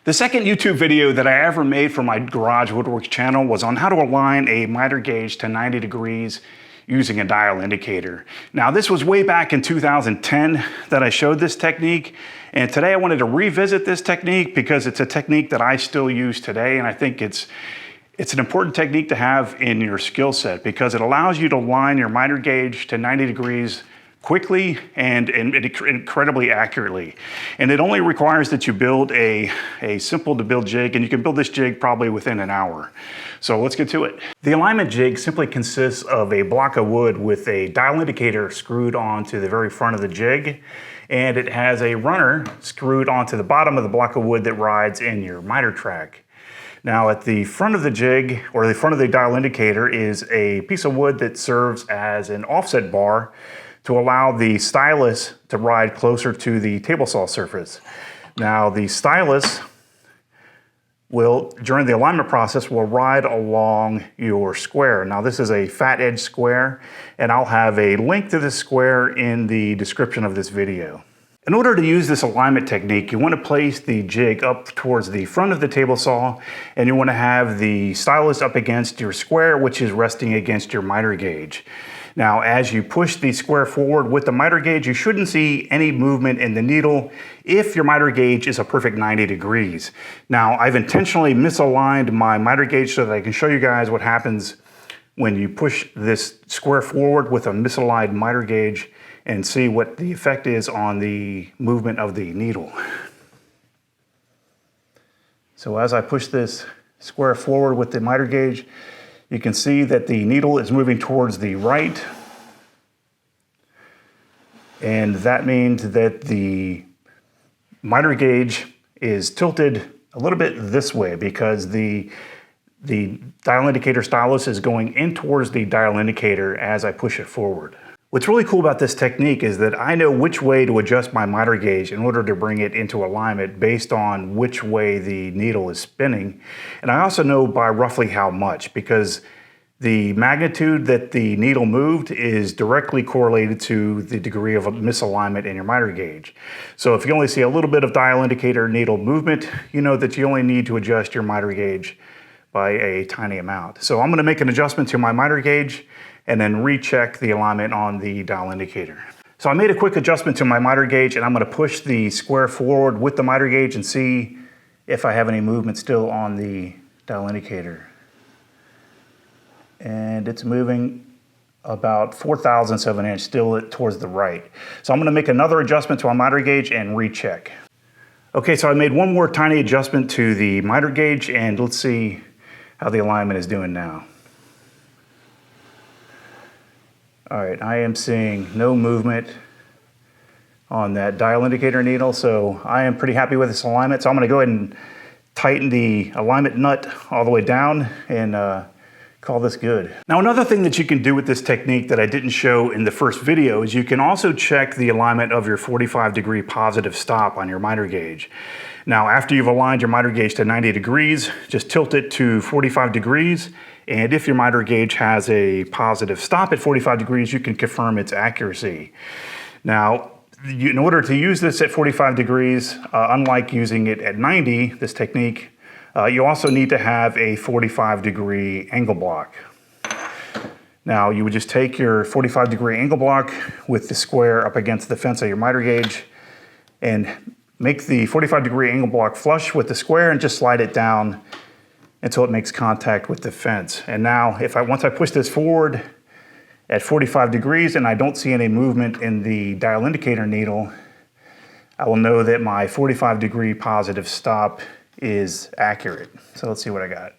The second YouTube video that I ever made for my Garage Woodworks channel was on how to align a miter gauge to 90 degrees using a dial indicator. Now this was way back in 2010 that I showed this technique, and today I wanted to revisit this technique because it's a technique that I still use today, and I think it's an important technique to have in your skill set because it allows you to align your miter gauge to 90 degrees quickly and incredibly accurately. And it only requires that you build a simple to build jig, and you can build this jig probably within an hour. So let's get to it. The alignment jig simply consists of a block of wood with a dial indicator screwed onto the very front of the jig, and it has a runner screwed onto the bottom of the block of wood that rides in your miter track. Now at the front of the jig, or the front of the dial indicator, is a piece of wood that serves as an offset bar to allow the stylus to ride closer to the table saw surface. Now the stylus will, during the alignment process, will ride along your square. Now this is a fat edge square, and I'll have a link to this square in the description of this video. In order to use this alignment technique, you want to place the jig up towards the front of the table saw, and you want to have the stylus up against your square, which is resting against your miter gauge. Now, as you push the square forward with the miter gauge, you shouldn't see any movement in the needle if your miter gauge is a perfect 90 degrees. Now, I've intentionally misaligned my miter gauge so that I can show you guys what happens when you push this square forward with a misaligned miter gauge and see what the effect is on the movement of the needle. So as I push this square forward with the miter gauge, you can see that the needle is moving towards the right, and that means that the miter gauge is tilted a little bit this way because the dial indicator stylus is going in towards the dial indicator as I push it forward. What's really cool about this technique is that I know which way to adjust my miter gauge in order to bring it into alignment based on which way the needle is spinning. And I also know by roughly how much, because the magnitude that the needle moved is directly correlated to the degree of misalignment in your miter gauge. So if you only see a little bit of dial indicator needle movement, you know that you only need to adjust your miter gauge by a tiny amount. So I'm going to make an adjustment to my miter gauge and then recheck the alignment on the dial indicator. So I made a quick adjustment to my miter gauge, and I'm going to push the square forward with the miter gauge and see if I have any movement still on the dial indicator. And it's moving about 4/1000 of an inch still towards the right. So I'm going to make another adjustment to my miter gauge and recheck. Okay, so I made one more tiny adjustment to the miter gauge, and let's see how the alignment is doing now. All right, I am seeing no movement on that dial indicator needle, so I am pretty happy with this alignment. So I'm going to go ahead and tighten the alignment nut all the way down and call this good. Now, another thing that you can do with this technique that I didn't show in the first video is you can also check the alignment of your 45-degree positive stop on your miter gauge. Now, after you've aligned your miter gauge to 90 degrees, just tilt it to 45 degrees. And if your miter gauge has a positive stop at 45 degrees, you can confirm its accuracy. Now, in order to use this at 45 degrees, unlike using it at 90, this technique, you also need to have a 45-degree angle block. Now, you would just take your 45-degree angle block with the square up against the fence of your miter gauge and make the 45-degree angle block flush with the square and just slide it down until it makes contact with the fence. And now, once I push this forward at 45 degrees and I don't see any movement in the dial indicator needle, I will know that my 45-degree positive stop is accurate. So let's see what I got.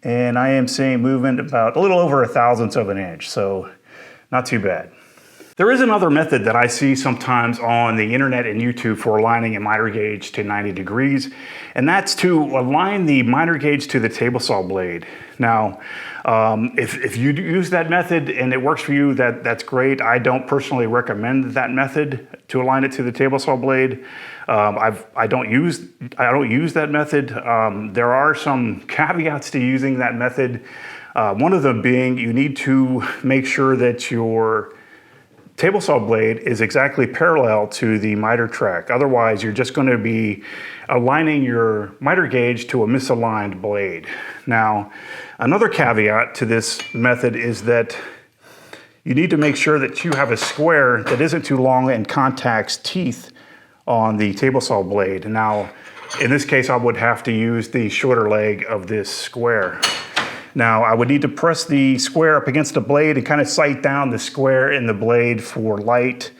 And I am seeing movement about a little over 1/1000 of an inch, so not too bad. There is another method that I see sometimes on the internet and YouTube for aligning a miter gauge to 90 degrees, and that's to align the miter gauge to the table saw blade. Now, if you use that method and it works for you, that's great. I don't personally recommend that method to align it to the table saw blade. I don't use that method. There are some caveats to using that method. One of them being you need to make sure that your table saw blade is exactly parallel to the miter track. Otherwise, you're just going to be aligning your miter gauge to a misaligned blade. Now, another caveat to this method is that you need to make sure that you have a square that isn't too long and contacts teeth on the table saw blade. Now, in this case, I would have to use the shorter leg of this square. Now, I would need to press the square up against the blade and kind of sight down the square in the blade for light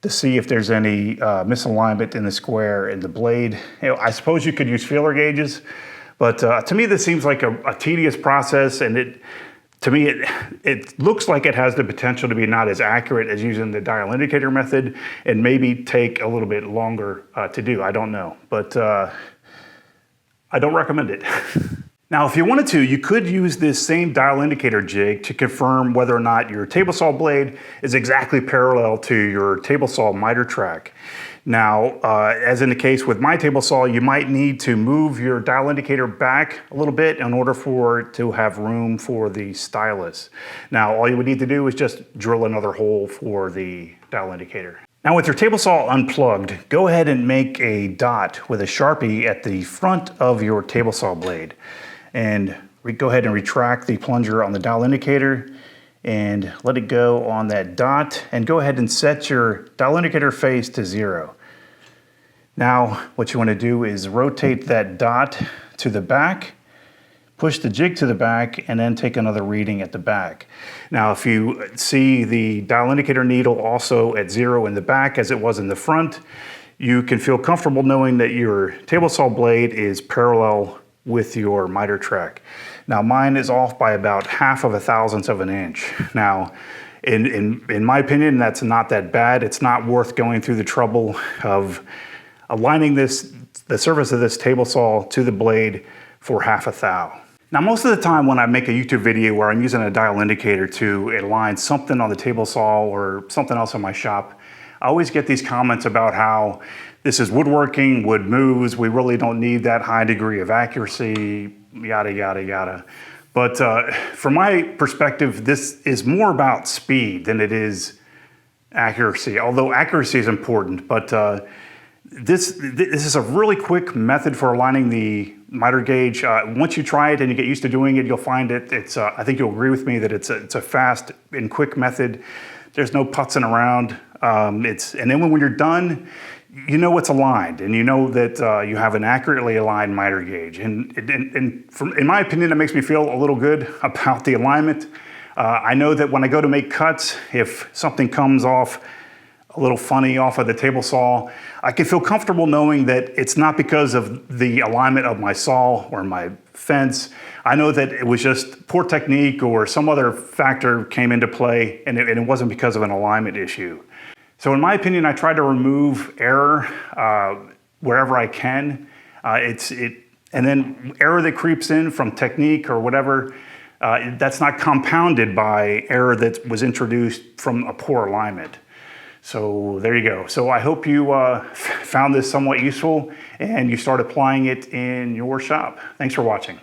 to see if there's any misalignment in the square in the blade. You know, I suppose you could use feeler gauges, but to me, this seems like a tedious process, and to me, it looks like it has the potential to be not as accurate as using the dial indicator method and maybe take a little bit longer to do. I don't know, but I don't recommend it. Now, if you wanted to, you could use this same dial indicator jig to confirm whether or not your table saw blade is exactly parallel to your table saw miter track. Now, as in the case with my table saw, you might need to move your dial indicator back a little bit in order for it to have room for the stylus. Now, all you would need to do is just drill another hole for the dial indicator. Now, with your table saw unplugged, go ahead and make a dot with a Sharpie at the front of your table saw blade. And go ahead and retract the plunger on the dial indicator and let it go on that dot, and go ahead and set your dial indicator face to 0. Now, what you want to do is rotate that dot to the back, push the jig to the back, and then take another reading at the back. Now, if you see the dial indicator needle also at 0 in the back as it was in the front, you can feel comfortable knowing that your table saw blade is parallel with your miter track. Now, mine is off by about 1/2 of an inch. Now, in my opinion, that's not that bad. It's not worth going through the trouble of aligning the surface of this table saw to the blade for 1/2 thou. Now, most of the time when I make a YouTube video where I'm using a dial indicator to align something on the table saw or something else in my shop, I always get these comments about how this is woodworking, wood moves, we really don't need that high degree of accuracy, yada, yada, yada. But from my perspective, this is more about speed than it is accuracy, although accuracy is important. But this is a really quick method for aligning the miter gauge. Once you try it and you get used to doing it, you'll find it's I think you'll agree with me that it's a fast and quick method. There's no putzing around. And then when you're done, you know it's aligned, and you know that you have an accurately aligned miter gauge. And in my opinion, that makes me feel a little good about the alignment. I know that when I go to make cuts, if something comes off a little funny off of the table saw, I can feel comfortable knowing that it's not because of the alignment of my saw or my fence. I know that it was just poor technique or some other factor came into play, and it wasn't because of an alignment issue. So in my opinion, I try to remove error wherever I can. And then error that creeps in from technique or whatever, that's not compounded by error that was introduced from a poor alignment. So there you go. So I hope you found this somewhat useful and you start applying it in your shop. Thanks for watching.